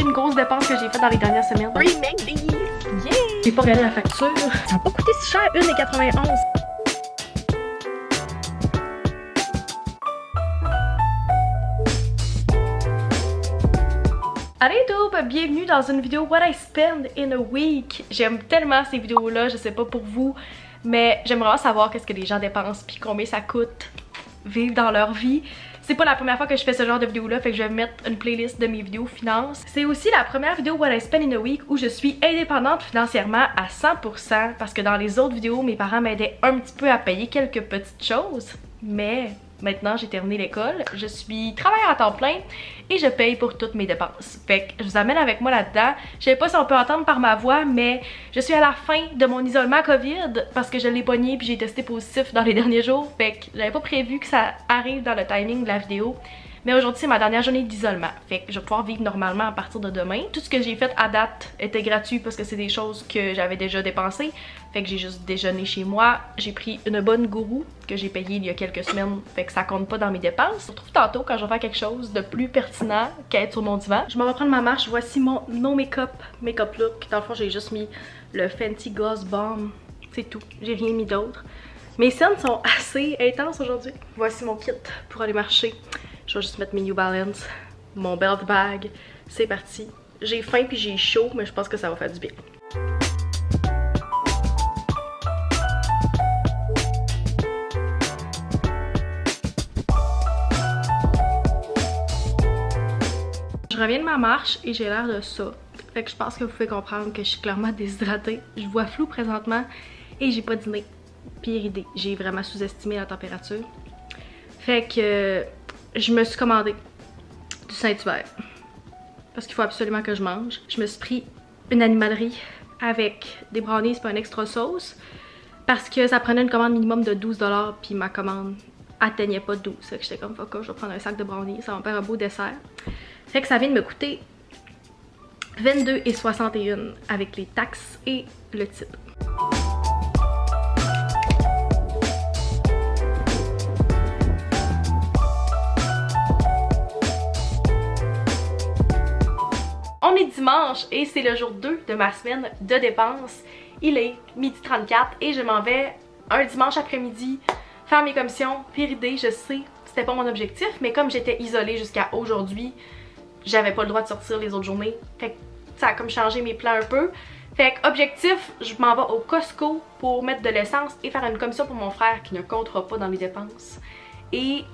une grosse dépense que j'ai faite dans les dernières semaines. Yeah! J'ai pas regardé la facture. Ça n'a pas coûté si cher, 1,91. Allez YouTube, bienvenue dans une vidéo What I Spend in a Week. J'aime tellement ces vidéos-là, je sais pas pour vous, mais j'aimerais savoir qu'est-ce que les gens dépensent puis combien ça coûte vivre dans leur vie. C'est pas la première fois que je fais ce genre de vidéo-là, fait que je vais mettre une playlist de mes vidéos finances. C'est aussi la première vidéo What I Spend in a Week où je suis indépendante financièrement à 100% parce que dans les autres vidéos, mes parents m'aidaient un petit peu à payer quelques petites choses, mais maintenant j'ai terminé l'école, je suis travailleur à temps plein et je paye pour toutes mes dépenses. Fait que je vous amène avec moi là-dedans. Je sais pas si on peut entendre par ma voix, mais je suis à la fin de mon isolement COVID parce que je l'ai pogné puis j'ai testé positif dans les derniers jours. Fait que j'avais pas prévu que ça arrive dans le timing de la vidéo. Mais aujourd'hui c'est ma dernière journée d'isolement, fait que je vais pouvoir vivre normalement à partir de demain. Tout ce que j'ai fait à date était gratuit parce que c'est des choses que j'avais déjà dépensées. Fait que j'ai juste déjeuné chez moi, j'ai pris une bonne gourou que j'ai payée il y a quelques semaines, fait que ça compte pas dans mes dépenses. Je vous retrouve tantôt quand je vais faire quelque chose de plus pertinent qu'être sur mon divan. Je m'en vais prendre ma marche, voici mon no make-up look. Dans le fond j'ai juste mis le Fenty Gloss Bomb, c'est tout, j'ai rien mis d'autre. Mes scènes sont assez intenses aujourd'hui. Voici mon kit pour aller marcher. Je vais juste mettre mes New Balance, mon belt bag, c'est parti. J'ai faim puis j'ai chaud, mais je pense que ça va faire du bien. Je reviens de ma marche et j'ai l'air de ça. Fait que je pense que vous pouvez comprendre que je suis clairement déshydratée. Je vois flou présentement et j'ai pas dîné. Pire idée, j'ai vraiment sous-estimé la température. Fait que je me suis commandé du Saint-Hubert parce qu'il faut absolument que je mange. Je me suis pris une animalerie avec des brownies et un extra sauce parce que ça prenait une commande minimum de 12$ puis ma commande atteignait pas 12. Fait que j'étais comme fuck, je vais prendre un sac de brownies, ça va me faire un beau dessert. Fait que ça vient de me coûter 22,61 avec les taxes et le type. On est dimanche et c'est le jour 2 de ma semaine de dépenses. Il est 12h34 et je m'en vais un dimanche après-midi faire mes commissions. Pire idée, je sais, c'était pas mon objectif, mais comme j'étais isolée jusqu'à aujourd'hui, j'avais pas le droit de sortir les autres journées. Fait que ça a comme changé mes plans un peu. Fait que objectif, je m'en vais au Costco pour mettre de l'essence et faire une commission pour mon frère qui ne comptera pas dans les dépenses. Et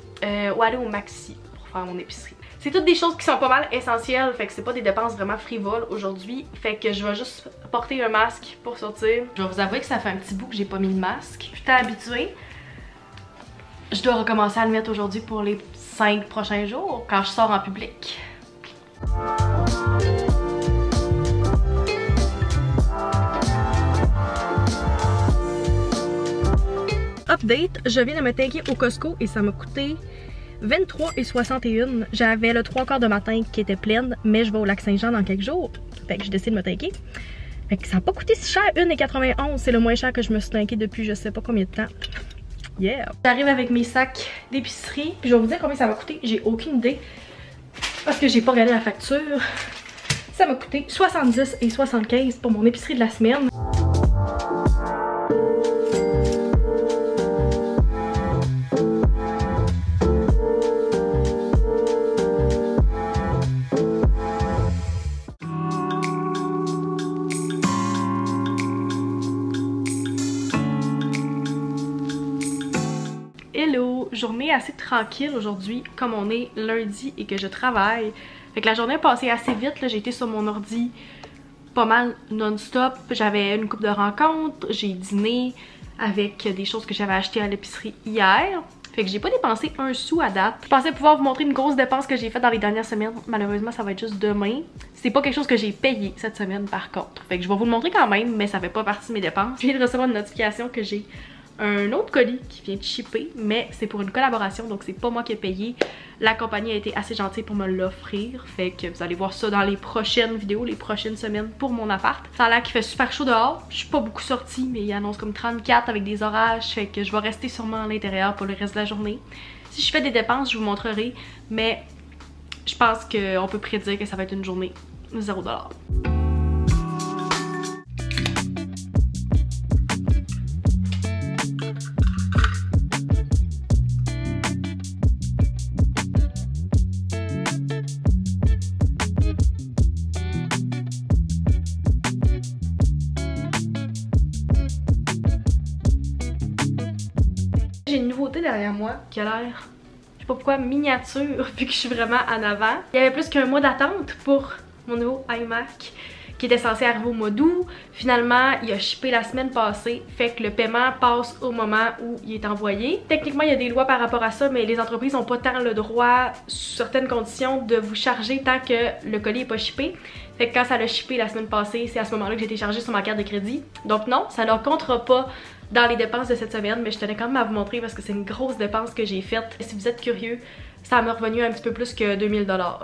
ou aller au Maxi pour faire mon épicerie. C'est toutes des choses qui sont pas mal essentielles, fait que c'est pas des dépenses vraiment frivoles aujourd'hui. Fait que je vais juste porter un masque pour sortir. Je vais vous avouer que ça fait un petit bout que j'ai pas mis le masque. J'étais habituée. Je dois recommencer à le mettre aujourd'hui pour les 5 prochains jours quand je sors en public. Update, je viens de me tanker au Costco et ça m'a coûté 23,61. J'avais le 3/4 de ma tank qui était pleine, mais je vais au Lac-Saint-Jean dans quelques jours. Fait que j'ai décidé de me tanker. Fait que ça n'a pas coûté si cher, 1,91. C'est le moins cher que je me suis tanké depuis je sais pas combien de temps. Yeah! J'arrive avec mes sacs d'épicerie. Puis je vais vous dire combien ça m'a coûté. J'ai aucune idée. Parce que j'ai pas regardé la facture. Ça m'a coûté 70,75 pour mon épicerie de la semaine. Hello! Journée assez tranquille aujourd'hui, comme on est lundi et que je travaille. Fait que la journée est passée assez vite, j'ai été sur mon ordi pas mal non-stop. J'avais une couple de rencontres, j'ai dîné avec des choses que j'avais achetées à l'épicerie hier. Fait que j'ai pas dépensé un sou à date. Je pensais pouvoir vous montrer une grosse dépense que j'ai faite dans les dernières semaines. Malheureusement, ça va être juste demain. C'est pas quelque chose que j'ai payé cette semaine par contre. Fait que je vais vous le montrer quand même, mais ça fait pas partie de mes dépenses. Je viens de recevoir une notification que j'ai un autre colis qui vient de shipper, mais c'est pour une collaboration, donc c'est pas moi qui ai payé. La compagnie a été assez gentille pour me l'offrir, fait que vous allez voir ça dans les prochaines vidéos, les prochaines semaines pour mon appart. Ça a l'air qu'il fait super chaud dehors, je suis pas beaucoup sortie, mais il annonce comme 34 avec des orages, fait que je vais rester sûrement à l'intérieur pour le reste de la journée. Si je fais des dépenses, je vous montrerai, mais je pense qu'on peut prédire que ça va être une journée 0$. J'ai une nouveauté derrière moi qui a l'air, je sais pas pourquoi, miniature vu que je suis vraiment en avant. Il y avait plus qu'un mois d'attente pour mon nouveau iMac qui était censé arriver au mois d'août. Finalement, il a shippé la semaine passée, fait que le paiement passe au moment où il est envoyé. Techniquement, il y a des lois par rapport à ça, mais les entreprises n'ont pas tant le droit, sous certaines conditions, de vous charger tant que le colis n'est pas shippé. Fait que quand ça l'a shippé la semaine passée, c'est à ce moment-là que j'ai été chargée sur ma carte de crédit. Donc non, ça ne comptera pas dans les dépenses de cette semaine, mais je tenais quand même à vous montrer parce que c'est une grosse dépense que j'ai faite. Si vous êtes curieux, ça m'a revenu un petit peu plus que 2000$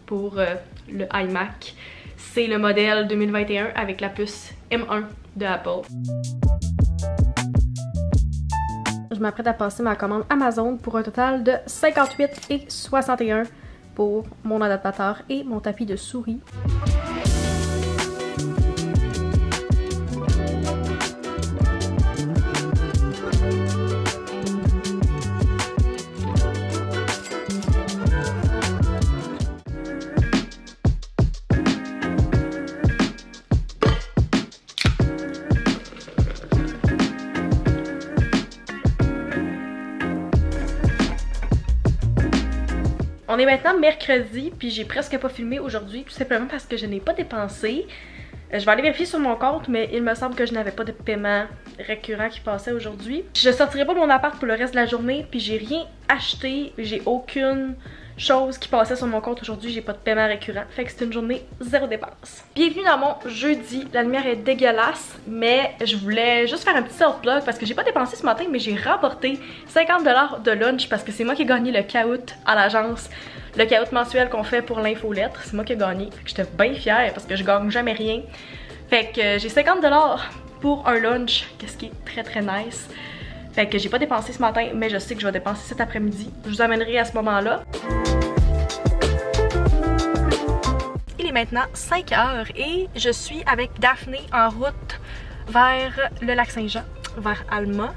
pour le iMac. C'est le modèle 2021 avec la puce M1 de Apple. Je m'apprête à passer ma commande Amazon pour un total de 58,61 pour mon adaptateur et mon tapis de souris. On est maintenant mercredi, puis j'ai presque pas filmé aujourd'hui, tout simplement parce que je n'ai pas dépensé. Je vais aller vérifier sur mon compte, mais il me semble que je n'avais pas de paiement récurrent qui passait aujourd'hui. Je sortirai pas de mon appart pour le reste de la journée, puis j'ai rien acheté, j'ai aucune chose qui passait sur mon compte aujourd'hui, j'ai pas de paiement récurrent, fait que c'est une journée zéro dépense. Bienvenue dans mon jeudi, la lumière est dégueulasse, mais je voulais juste faire un petit self-vlog parce que j'ai pas dépensé ce matin, mais j'ai rapporté 50$ de lunch parce que c'est moi qui ai gagné le caout à l'agence, le caout mensuel qu'on fait pour l'infolettre, c'est moi qui ai gagné, fait que j'étais bien fière parce que je gagne jamais rien. Fait que j'ai 50$ pour un lunch, qu'est-ce qui est très très nice. Fait que j'ai pas dépensé ce matin, mais je sais que je vais dépenser cet après-midi. Je vous amènerai à ce moment-là. Il est maintenant 5h et je suis avec Daphné en route vers le lac Saint-Jean, vers Alma.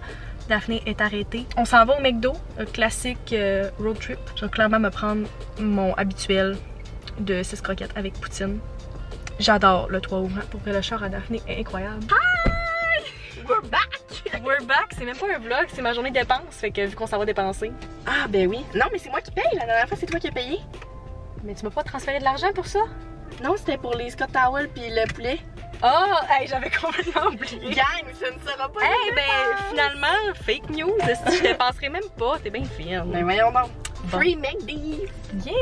Daphné est arrêtée. On s'en va au McDo, un classique road trip. Je vais clairement me prendre mon habituel de 6 croquettes avec poutine. J'adore le toit ouvrant. Pour vrai, le char à Daphné est incroyable. Hi! We're back! We're back! C'est même pas un vlog, c'est ma journée de dépenses. Fait que vu qu'on s'en va dépenser. Ah ben oui. Non mais c'est moi qui paye. La dernière fois c'est toi qui as payé. Mais tu m'as pas transféré de l'argent pour ça? Non, c'était pour les Scott Towel puis le poulet. Oh! Hey, j'avais complètement oublié. Gang, ça ne sera pas. Hey, ben finalement, fake news. Je te passerai même pas. T'es bien fine. Ben voyons donc. Bon. Free McD. Yeah!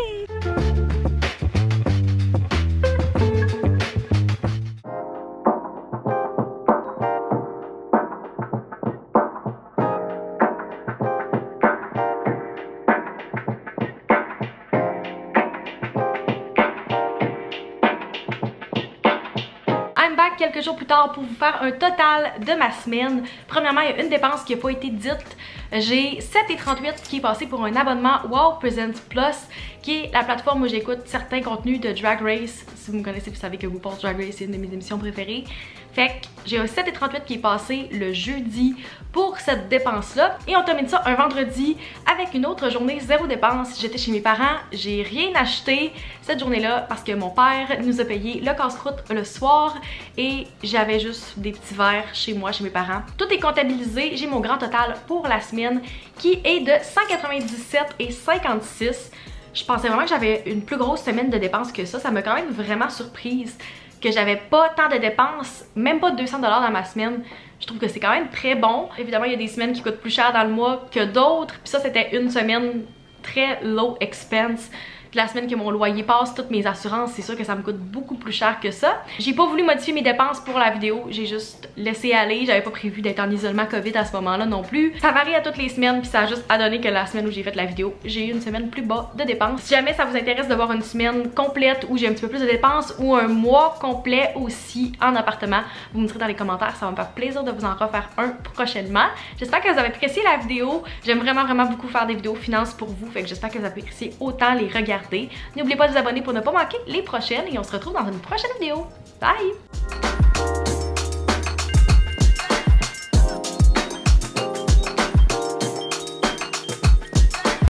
Quelques jours plus tard pour vous faire un total de ma semaine. Premièrement, il y a une dépense qui n'a pas été dite. J'ai 7,38 qui est passé pour un abonnement Wow Presents Plus, qui est la plateforme où j'écoute certains contenus de Drag Race. Si vous me connaissez, vous savez que RuPaul's Drag Race, c'est une de mes émissions préférées. Fait que j'ai un 7,38 qui est passé le jeudi pour cette dépense-là. Et on termine ça un vendredi avec une autre journée zéro dépense. J'étais chez mes parents, j'ai rien acheté cette journée-là parce que mon père nous a payé le casse-croûte le soir et j'avais juste des petits verres chez moi, chez mes parents. Tout est comptabilisé, j'ai mon grand total pour la semaine qui est de 197,56. Je pensais vraiment que j'avais une plus grosse semaine de dépenses que ça m'a quand même vraiment surprise que j'avais pas tant de dépenses, même pas 200$ dans ma semaine. Je trouve que c'est quand même très bon. Évidemment, il y a des semaines qui coûtent plus cher dans le mois que d'autres, puis ça c'était une semaine très low expense. La semaine que mon loyer passe, toutes mes assurances, c'est sûr que ça me coûte beaucoup plus cher que ça. J'ai pas voulu modifier mes dépenses pour la vidéo, j'ai juste laissé aller. J'avais pas prévu d'être en isolement COVID à ce moment-là non plus. Ça varie à toutes les semaines, puis ça a juste donné que la semaine où j'ai fait la vidéo, j'ai eu une semaine plus bas de dépenses. Si jamais ça vous intéresse de voir une semaine complète où j'ai un petit peu plus de dépenses ou un mois complet aussi en appartement, vous me direz dans les commentaires, ça va me faire plaisir de vous en refaire un prochainement. J'espère que vous avez apprécié la vidéo. J'aime vraiment beaucoup faire des vidéos finances pour vous, fait que j'espère que vous appréciez autant les regarder. regarder. N'oubliez pas de vous abonner pour ne pas manquer les prochaines et on se retrouve dans une prochaine vidéo. Bye!